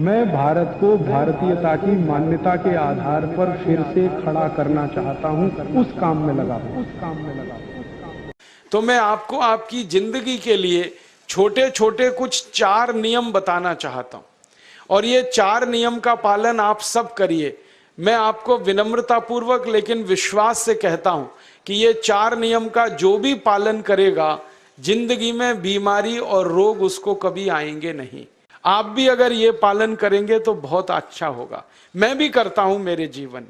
मैं भारत को भारतीयता की मान्यता के आधार पर फिर से खड़ा करना चाहता हूं, उस काम में लगा हूं। तो मैं आपको आपकी जिंदगी के लिए छोटे छोटे कुछ 4 नियम बताना चाहता हूं, और ये 4 नियम का पालन आप सब करिए। मैं आपको विनम्रतापूर्वक लेकिन विश्वास से कहता हूं कि ये 4 नियम का जो भी पालन करेगा, जिंदगी में बीमारी और रोग उसको कभी आएंगे नहीं। आप भी अगर ये पालन करेंगे तो बहुत अच्छा होगा। मैं भी करता हूं मेरे जीवन।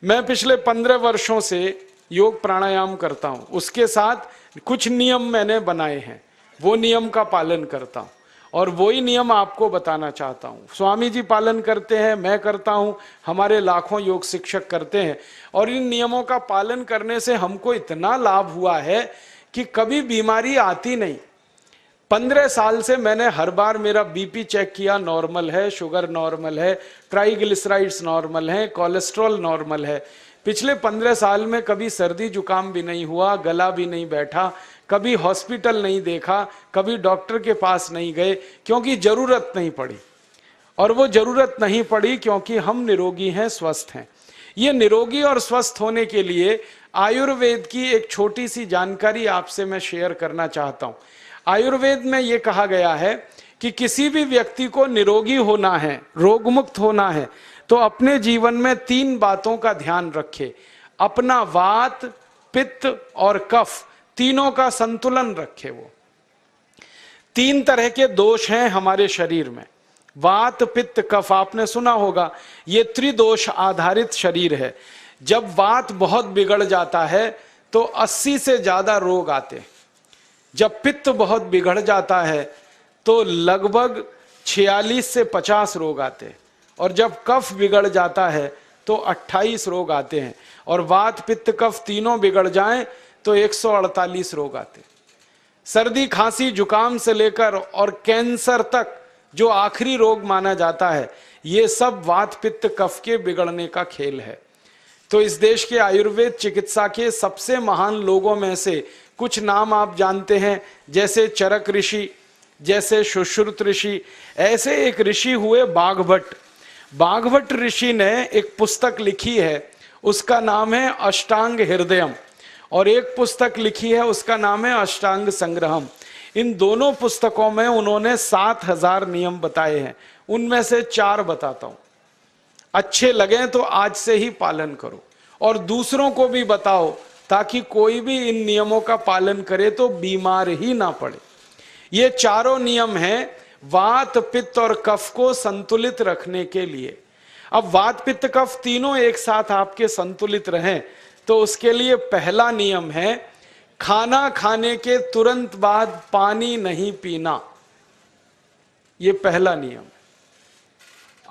मैं पिछले 15 वर्षों से योग प्राणायाम करता हूं, उसके साथ कुछ नियम मैंने बनाए हैं, वो नियम का पालन करता हूं और वही नियम आपको बताना चाहता हूं। स्वामी जी पालन करते हैं, मैं करता हूं, हमारे लाखों योग शिक्षक करते हैं, और इन नियमों का पालन करने से हमको इतना लाभ हुआ है कि कभी बीमारी आती नहीं। 15 साल से मैंने हर बार मेरा बीपी चेक किया, नॉर्मल है, शुगर नॉर्मल है, ट्राइग्लिसराइड्स नॉर्मल है, कोलेस्ट्रॉल नॉर्मल है। पिछले 15 साल में कभी सर्दी जुकाम भी नहीं हुआ, गला भी नहीं बैठा, कभी हॉस्पिटल नहीं देखा, कभी डॉक्टर के पास नहीं गए, क्योंकि जरूरत नहीं पड़ी। और वो जरूरत नहीं पड़ी क्योंकि हम निरोगी हैं, स्वस्थ हैं। ये निरोगी और स्वस्थ होने के लिए आयुर्वेद की एक छोटी सी जानकारी आपसे मैं शेयर करना चाहता हूं। आयुर्वेद में यह कहा गया है कि किसी भी व्यक्ति को निरोगी होना है, रोग मुक्त होना है, तो अपने जीवन में 3 बातों का ध्यान रखे। अपना वात, पित्त और कफ, तीनों का संतुलन रखे। वो 3 तरह के दोष हैं हमारे शरीर में, वात, पित्त, कफ। आपने सुना होगा, ये त्रिदोष आधारित शरीर है। जब वात बहुत बिगड़ जाता है तो 80 से ज्यादा रोग आते हैं। जब पित्त बहुत बिगड़ जाता है तो लगभग 46 से 50 रोग आते हैं, और जब कफ बिगड़ जाता है तो 28 रोग आते हैं, और वात, पित्त, कफ तीनों बिगड़ जाएं तो 148 रोग आते हैं। सर्दी, खांसी, जुकाम से लेकर और कैंसर तक जो आखिरी रोग माना जाता है, ये सब वात, पित्त, कफ के बिगड़ने का खेल है। तो इस देश के आयुर्वेद चिकित्सा के सबसे महान लोगों में से कुछ नाम आप जानते हैं, जैसे चरक ऋषि, जैसे सुश्रुत ऋषि। ऐसे एक ऋषि हुए बाघभट्ट। बाघभट्ट ऋषि ने एक पुस्तक लिखी है, उसका नाम है अष्टांग हृदयम, और एक पुस्तक लिखी है, उसका नाम है अष्टांग संग्रहम। इन दोनों पुस्तकों में उन्होंने 7000 नियम बताए हैं। उनमें से 4 बताता हूं, अच्छे लगे तो आज से ही पालन करो और दूसरों को भी बताओ, ताकि कोई भी इन नियमों का पालन करे तो बीमार ही ना पड़े। ये चारों नियम हैं वात, पित्त और कफ को संतुलित रखने के लिए। अब वात, पित्त, कफ तीनों एक साथ आपके संतुलित रहें तो उसके लिए पहला नियम है, खाना खाने के तुरंत बाद पानी नहीं पीना। ये पहला नियम है।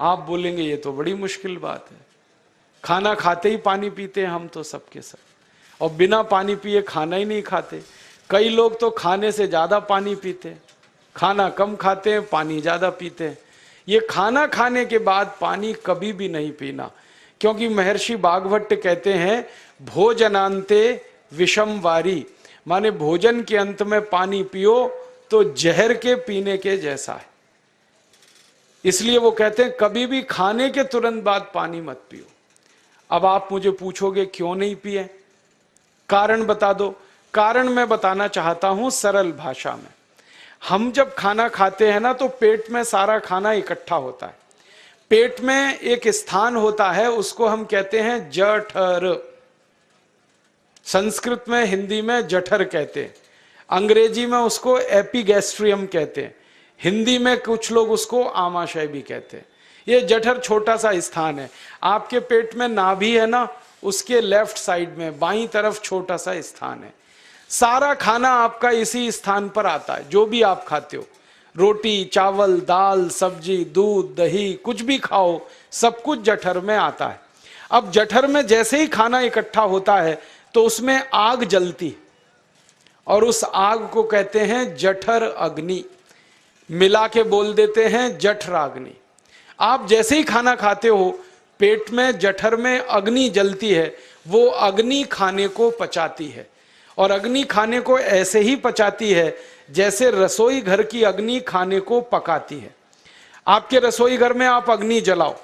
आप बोलेंगे ये तो बड़ी मुश्किल बात है, खाना खाते ही पानी पीते हैं हम तो सबके सब, और बिना पानी पिए खाना ही नहीं खाते। कई लोग तो खाने से ज्यादा पानी पीते हैं, खाना कम खाते हैं, पानी ज्यादा पीते हैं। ये खाना खाने के बाद पानी कभी भी नहीं पीना, क्योंकि महर्षि बाघभट्ट कहते हैं भोजनांते विषम वारी, माने भोजन के अंत में पानी पियो तो जहर के पीने के जैसा है। इसलिए वो कहते हैं कभी भी खाने के तुरंत बाद पानी मत पियो। अब आप मुझे पूछोगे क्यों नहीं पिए, कारण बता दो। कारण मैं बताना चाहता हूं सरल भाषा में। हम जब खाना खाते हैं ना तो पेट में सारा खाना इकट्ठा होता है। पेट में एक स्थान होता है, उसको हम कहते हैं जठर। संस्कृत में, हिंदी में जठर कहते हैं, अंग्रेजी में उसको एपिगैस्ट्रियम कहते हैं, हिंदी में कुछ लोग उसको आमाशय भी कहते हैं। ये जठर छोटा सा स्थान है। आपके पेट में नाभि है ना, उसके लेफ्ट साइड में बाईं तरफ छोटा सा स्थान है। सारा खाना आपका इसी स्थान पर आता है। जो भी आप खाते हो, रोटी, चावल, दाल, सब्जी, दूध, दही, कुछ भी खाओ, सब कुछ जठर में आता है। अब जठर में जैसे ही खाना इकट्ठा होता है तो उसमें आग जलती, और उस आग को कहते हैं जठर अग्नि। मिला के बोल देते हैं जठराग्नि। आप जैसे ही खाना खाते हो, पेट में, जठर में अग्नि जलती है। वो अग्नि खाने को पचाती है, और अग्नि खाने को ऐसे ही पचाती है जैसे रसोई घर की अग्नि खाने को पकाती है। आपके रसोई घर में आप अग्नि जलाओ,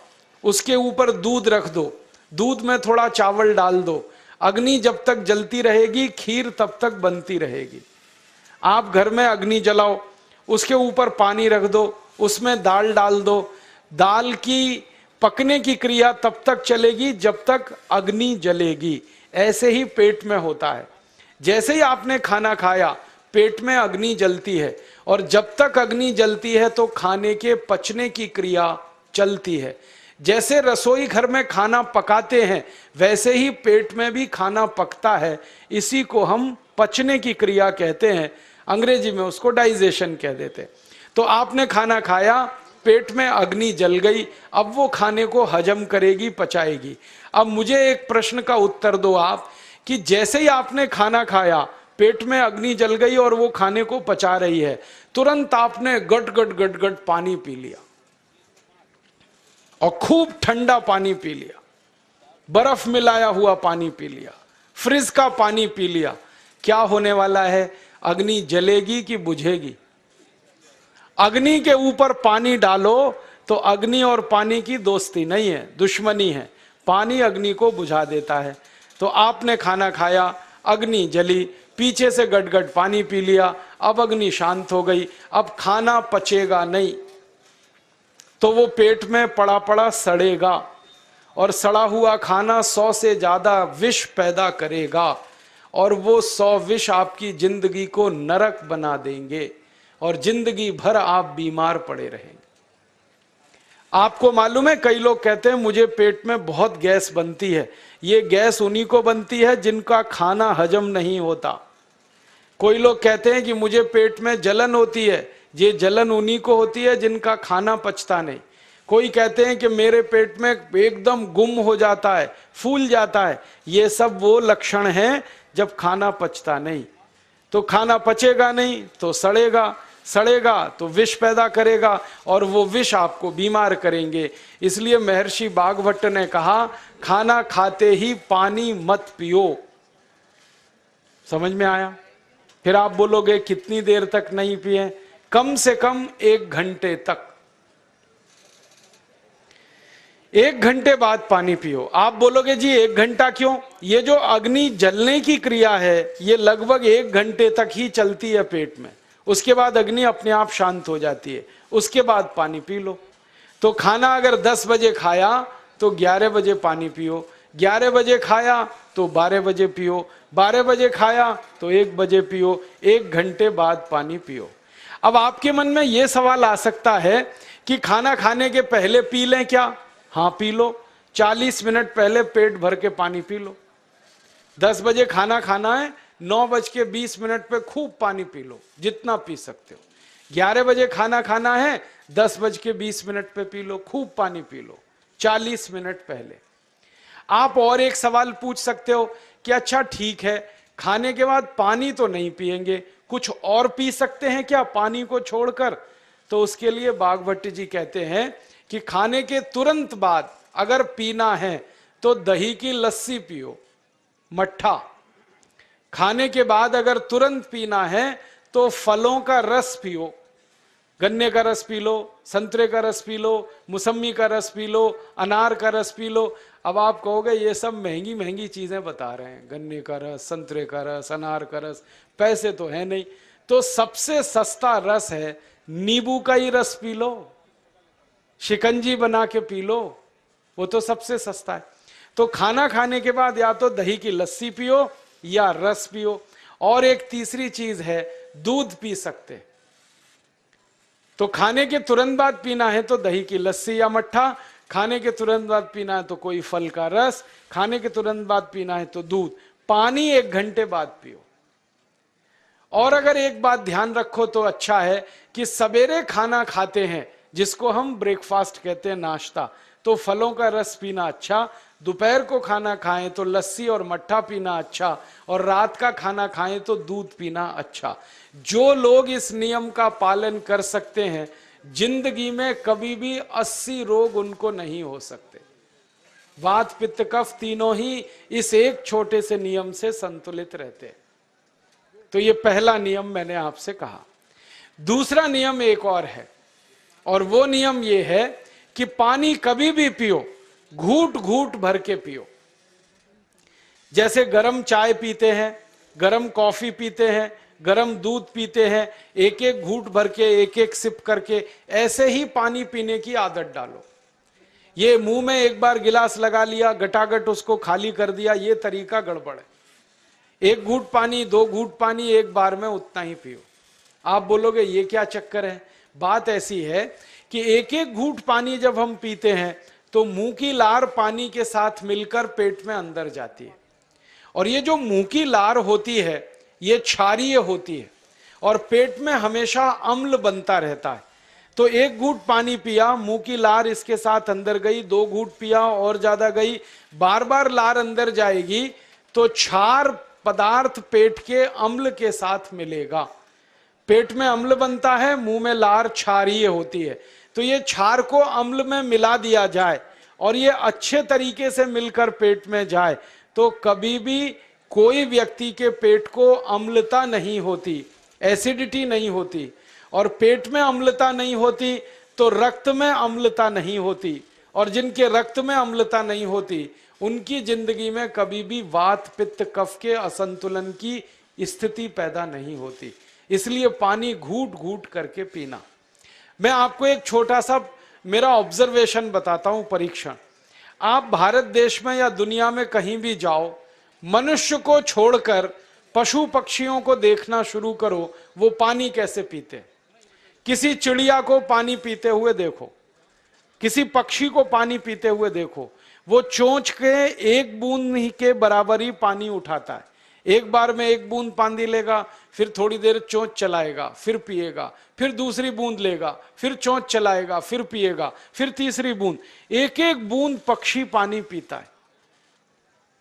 उसके ऊपर दूध रख दो, दूध में थोड़ा चावल डाल दो, अग्नि जब तक जलती रहेगी खीर तब तक बनती रहेगी। आप घर में अग्नि जलाओ, उसके ऊपर पानी रख दो, उसमें दाल डाल दो, दाल की पकने की क्रिया तब तक चलेगी जब तक अग्नि जलेगी। ऐसे ही पेट में होता है, जैसे ही आपने खाना खाया पेट में अग्नि जलती है, और जब तक अग्नि जलती है तो खाने के पचने की क्रिया चलती है। जैसे रसोई घर में खाना पकाते हैं वैसे ही पेट में भी खाना पकता है, इसी को हम पचने की क्रिया कहते हैं, अंग्रेजी में उसको डाइजेशन कह देते हैं। तो आपने खाना खाया, पेट में अग्नि जल गई, अब वो खाने को हजम करेगी, पचाएगी। अब मुझे एक प्रश्न का उत्तर दो आप, कि जैसे ही आपने खाना खाया पेट में अग्नि जल गई और वो खाने को पचा रही है, तुरंत आपने गट गट गट गट पानी पी लिया और खूब ठंडा पानी पी लिया, बर्फ मिलाया हुआ पानी पी लिया, फ्रिज का पानी पी लिया, क्या होने वाला है? अग्नि जलेगी कि बुझेगी? अग्नि के ऊपर पानी डालो तो अग्नि और पानी की दोस्ती नहीं है, दुश्मनी है। पानी अग्नि को बुझा देता है। तो आपने खाना खाया, अग्नि जली, पीछे से गटगट पानी पी लिया, अब अग्नि शांत हो गई, अब खाना पचेगा नहीं, तो वो पेट में पड़ा पड़ा सड़ेगा, और सड़ा हुआ खाना 100 से ज्यादा विष पैदा करेगा, और वो 100 विष आपकी जिंदगी को नरक बना देंगे और जिंदगी भर आप बीमार पड़े रहेंगे। आपको मालूम है, कई लोग कहते हैं मुझे पेट में बहुत गैस बनती है। ये गैस उन्हीं को बनती है जिनका खाना हजम नहीं होता। कोई लोग कहते हैं कि मुझे पेट में जलन होती है, ये जलन उन्हीं को होती है जिनका खाना पचता नहीं। कोई कहते हैं कि मेरे पेट में एकदम गुम हो जाता है, फूल जाता है, ये सब वो लक्षण हैं जब खाना पचता नहीं। तो खाना पचेगा नहीं तो सड़ेगा, सड़ेगा तो विष पैदा करेगा, और वो विष आपको बीमार करेंगे। इसलिए महर्षि भागवत ने कहा, खाना खाते ही पानी मत पियो। समझ में आया? फिर आप बोलोगे कितनी देर तक नहीं पिए? कम से कम 1 घंटे तक। 1 घंटे बाद पानी पियो। आप बोलोगे जी 1 घंटा क्यों? ये जो अग्नि जलने की क्रिया है ये लगभग 1 घंटे तक ही चलती है पेट में, उसके बाद अग्नि अपने आप शांत हो जाती है, उसके बाद पानी पी लो। तो खाना अगर 10 बजे खाया तो 11 बजे पानी पियो, 11 बजे खाया तो 12 बजे पियो, 12 बजे खाया तो 1 बजे पियो, 1 घंटे बाद पानी पियो। अब आपके मन में यह सवाल आ सकता है कि खाना खाने के पहले पी लें क्या? हाँ पी लो, 40 मिनट पहले पेट भर के पानी पी लो। 10 बजे खाना खाना है, 9:20 पे खूब पानी पी लो, जितना पी सकते हो। 11 बजे खाना खाना है, 10:20 पे पी लो, खूब पानी पी लो, 40 मिनट पहले। आप और एक सवाल पूछ सकते हो कि अच्छा ठीक है, खाने के बाद पानी तो नहीं पिएंगे, कुछ और पी सकते हैं क्या पानी को छोड़कर? तो उसके लिए भागवत जी कहते हैं कि खाने के तुरंत बाद अगर पीना है तो दही की लस्सी पियो, मट्ठा। खाने के बाद अगर तुरंत पीना है तो फलों का रस पियो, गन्ने का रस पी लो, संतरे का रस पी लो, मौसमी का रस पी लो, अनार का रस पी लो। अब आप कहोगे ये सब महंगी महंगी चीजें बता रहे हैं, गन्ने का रस, संतरे का रस, अनार का रस, पैसे तो है नहीं। तो सबसे सस्ता रस है नींबू का ही रस पी लो, शिकंजी बना के पी लो, वो तो सबसे सस्ता है। तो खाना खाने के बाद या तो दही की लस्सी पियो या रस पियो। और एक तीसरी चीज है, दूध पी सकते। तो खाने के तुरंत बाद पीना है तो दही की लस्सी या मट्ठा, खाने के तुरंत बाद पीना है तो कोई फल का रस, खाने के तुरंत बाद पीना है तो दूध। पानी 1 घंटे बाद पियो। और अगर एक बात ध्यान रखो तो अच्छा है कि सवेरे खाना खाते हैं जिसको हम ब्रेकफास्ट कहते हैं, नाश्ता, तो फलों का रस पीना अच्छा, दोपहर को खाना खाएं तो लस्सी और मट्ठा पीना अच्छा, और रात का खाना खाएं तो दूध पीना अच्छा। जो लोग इस नियम का पालन कर सकते हैं जिंदगी में कभी भी 80 रोग उनको नहीं हो सकते। वात पित्त कफ तीनों ही इस एक छोटे से नियम से संतुलित रहते हैं। तो ये पहला नियम मैंने आपसे कहा। दूसरा नियम एक और है, और वो नियम ये है कि पानी कभी भी पियो, घूट घूट भर के पियो। जैसे गरम चाय पीते हैं, गरम कॉफी पीते हैं, गरम दूध पीते हैं, एक एक घूट भर के, एक एक सिप करके, ऐसे ही पानी पीने की आदत डालो। ये मुंह में एक बार गिलास लगा लिया, गटागट उसको खाली कर दिया, ये तरीका गड़बड़ है। एक घूट पानी, दो घूट पानी एक बार में उतना ही पियो। आप बोलोगे ये क्या चक्कर है? बात ऐसी है कि एक एक घूट पानी जब हम पीते हैं तो मुंह की लार पानी के साथ मिलकर पेट में अंदर जाती है, और ये जो मुंह की लार होती है ये क्षारीय होती है और पेट में हमेशा अम्ल बनता रहता है। तो एक घूट पानी पिया, मुंह की लार इसके साथ अंदर गई, दो घूट पिया और ज्यादा गई, बार बार लार अंदर जाएगी तो क्षार पदार्थ पेट के अम्ल के साथ मिलेगा। पेट में अम्ल बनता है, मुंह में लार क्षारीय होती है। तो ये क्षार को अम्ल में मिला दिया जाए और ये अच्छे तरीके से मिलकर पेट में जाए तो कभी भी कोई व्यक्ति के पेट को अम्लता नहीं होती, एसिडिटी नहीं होती। और पेट में अम्लता नहीं होती तो रक्त में अम्लता नहीं होती, और जिनके रक्त में अम्लता नहीं होती उनकी जिंदगी में कभी भी वात पित्त कफ के असंतुलन की स्थिति पैदा नहीं होती। इसलिए पानी घूट घूट करके पीना। मैं आपको एक छोटा सा मेरा ऑब्जर्वेशन बताता हूं, परीक्षण। आप भारत देश में या दुनिया में कहीं भी जाओ, मनुष्य को छोड़कर पशु पक्षियों को देखना शुरू करो, वो पानी कैसे पीते। किसी चिड़िया को पानी पीते हुए देखो, किसी पक्षी को पानी पीते हुए देखो, वो चोंच के एक बूंद ही के बराबर ही पानी उठाता है। एक बार में एक बूंद पानी लेगा, फिर थोड़ी देर चोंच चलाएगा, फिर पिएगा, फिर दूसरी बूंद लेगा, फिर चोंच चलाएगा, फिर पिएगा, फिर तीसरी बूंद। एक एक बूंद पक्षी पानी पीता है।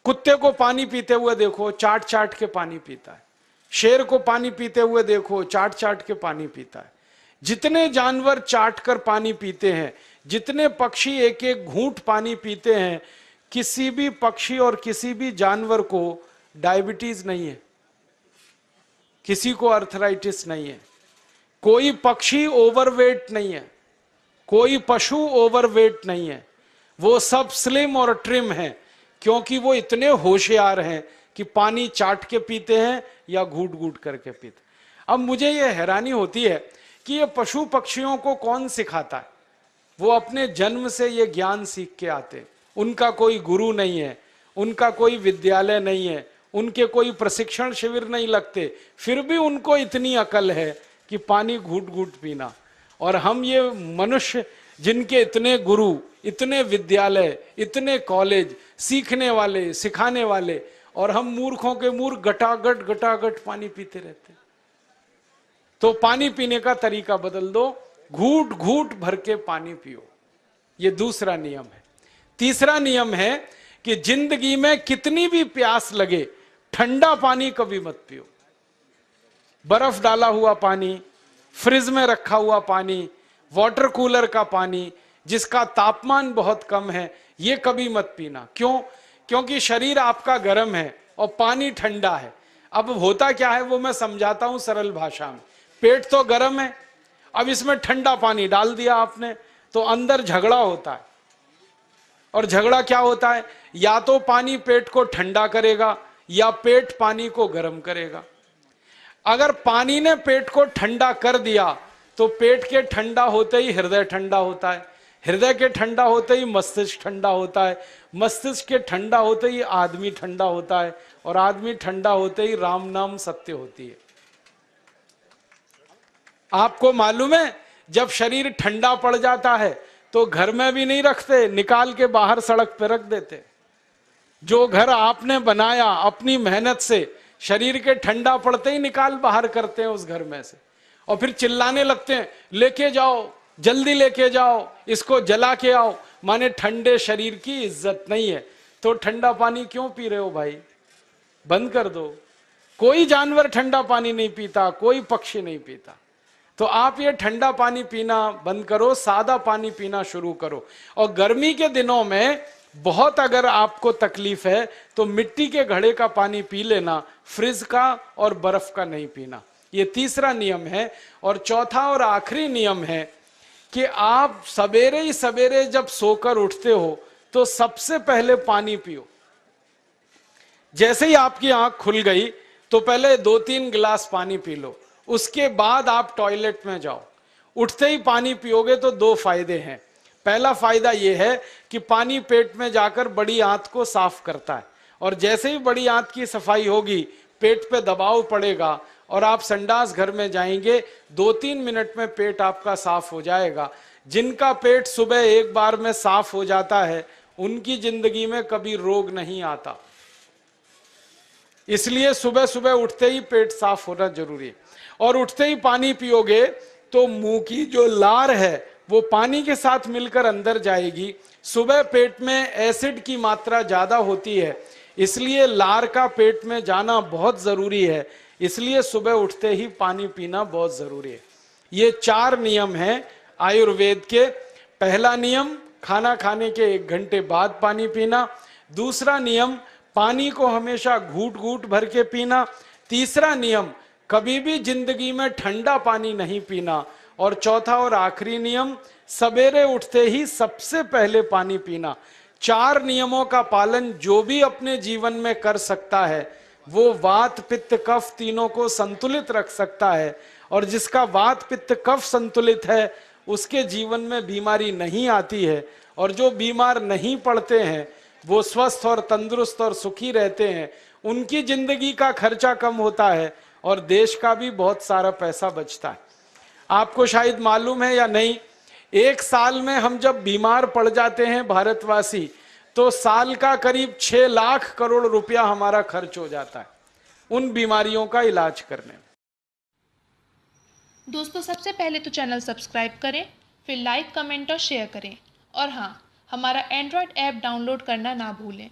कुत्ते को पानी पीते हुए देखो, चाट चाट के पानी पीता है। शेर को पानी पीते हुए देखो, चाट चाट के पानी पीता है। जितने जानवर चाट कर पानी पीते हैं, जितने पक्षी एक एक घूंट पानी पीते हैं, किसी भी पक्षी और किसी भी जानवर को डायबिटीज नहीं है, किसी को अर्थराइटिस नहीं है, कोई पक्षी ओवरवेट नहीं है, कोई पशु ओवरवेट नहीं है। वो सब स्लिम और ट्रिम हैं, क्योंकि वो इतने होशियार हैं कि पानी चाट के पीते हैं या घूट घूट करके पीते। अब मुझे ये हैरानी होती है कि ये पशु पक्षियों को कौन सिखाता है? वो अपने जन्म से ये ज्ञान सीख के आते। उनका कोई गुरु नहीं है, उनका कोई विद्यालय नहीं है, उनके कोई प्रशिक्षण शिविर नहीं लगते, फिर भी उनको इतनी अकल है कि पानी घूट घूट पीना। और हम ये मनुष्य जिनके इतने गुरु, इतने विद्यालय, इतने कॉलेज, सीखने वाले, सिखाने वाले, और हम मूर्खों के मूर्ख गटागट गटागट पानी पीते रहते। तो पानी पीने का तरीका बदल दो, घूट घूट भर के पानी पियो। ये दूसरा नियम है। तीसरा नियम है कि जिंदगी में कितनी भी प्यास लगे, ठंडा पानी कभी मत पियो। बर्फ डाला हुआ पानी, फ्रिज में रखा हुआ पानी, वाटर कूलर का पानी जिसका तापमान बहुत कम है, ये कभी मत पीना। क्यों? क्योंकि शरीर आपका गर्म है और पानी ठंडा है। अब होता क्या है वो मैं समझाता हूं सरल भाषा में। पेट तो गर्म है, अब इसमें ठंडा पानी डाल दिया आपने, तो अंदर झगड़ा होता है। और झगड़ा क्या होता है? या तो पानी पेट को ठंडा करेगा या पेट पानी को गर्म करेगा। अगर पानी ने पेट को ठंडा कर दिया तो पेट के ठंडा होते ही हृदय ठंडा होता है, हृदय के ठंडा होते ही मस्तिष्क ठंडा होता है, मस्तिष्क के ठंडा होते ही आदमी ठंडा होता है, और आदमी ठंडा होते ही राम नाम सत्य होती है। आपको मालूम है, जब शरीर ठंडा पड़ जाता है तो घर में भी नहीं रखते, निकाल के बाहर सड़क पे रख देते। जो घर आपने बनाया अपनी मेहनत से, शरीर के ठंडा पड़ते ही निकाल बाहर करते हैं उस घर में से, और फिर चिल्लाने लगते हैं, लेके जाओ, जल्दी लेके जाओ, इसको जला के आओ। माने ठंडे शरीर की इज्जत नहीं है। तो ठंडा पानी क्यों पी रहे हो भाई? बंद कर दो। कोई जानवर ठंडा पानी नहीं पीता, कोई पक्षी नहीं पीता। तो आप ये ठंडा पानी पीना बंद करो, सादा पानी पीना शुरू करो। और गर्मी के दिनों में बहुत अगर आपको तकलीफ है तो मिट्टी के घड़े का पानी पी लेना, फ्रिज का और बर्फ का नहीं पीना। ये तीसरा नियम है। और चौथा और आखिरी नियम है कि आप सवेरे ही सवेरे जब सोकर उठते हो तो सबसे पहले पानी पियो। जैसे ही आपकी आंख खुल गई तो पहले 2-3 गिलास पानी पी लो, उसके बाद आप टॉयलेट में जाओ। उठते ही पानी पियोगे तो 2 फायदे हैं। पहला फायदा यह है कि पानी पेट में जाकर बड़ी आंत को साफ करता है, और जैसे ही बड़ी आंत की सफाई होगी पेट पे दबाव पड़ेगा और आप संडास घर में जाएंगे, 2-3 मिनट में पेट आपका साफ हो जाएगा। जिनका पेट सुबह एक बार में साफ हो जाता है उनकी जिंदगी में कभी रोग नहीं आता। इसलिए सुबह सुबह उठते ही पेट साफ होना जरूरी है। और उठते ही पानी पियोगे तो मुंह की जो लार है वो पानी के साथ मिलकर अंदर जाएगी। सुबह पेट में एसिड की मात्रा ज्यादा होती है, इसलिए लार का पेट में जाना बहुत जरूरी है। इसलिए सुबह उठते ही पानी पीना बहुत जरूरी है। ये 4 नियम हैं आयुर्वेद के। पहला नियम, खाना खाने के 1 घंटे बाद पानी पीना। दूसरा नियम, पानी को हमेशा घूट घूट भर के पीना। तीसरा नियम, कभी भी जिंदगी में ठंडा पानी नहीं पीना। और चौथा और आखिरी नियम, सवेरे उठते ही सबसे पहले पानी पीना। 4 नियमों का पालन जो भी अपने जीवन में कर सकता है वो वात पित्त कफ तीनों को संतुलित रख सकता है। और जिसका वात पित्त कफ संतुलित है उसके जीवन में बीमारी नहीं आती है, और जो बीमार नहीं पड़ते हैं वो स्वस्थ और तंदुरुस्त और सुखी रहते हैं। उनकी जिंदगी का खर्चा कम होता है और देश का भी बहुत सारा पैसा बचता है। आपको शायद मालूम है या नहीं, 1 साल में हम जब बीमार पड़ जाते हैं भारतवासी तो साल का करीब 6 लाख करोड़ रुपया हमारा खर्च हो जाता है उन बीमारियों का इलाज करने में। दोस्तों, सबसे पहले तो चैनल सब्सक्राइब करें, फिर लाइक, कमेंट और शेयर करें। और हाँ, हमारा एंड्रॉयड ऐप डाउनलोड करना ना भूलें।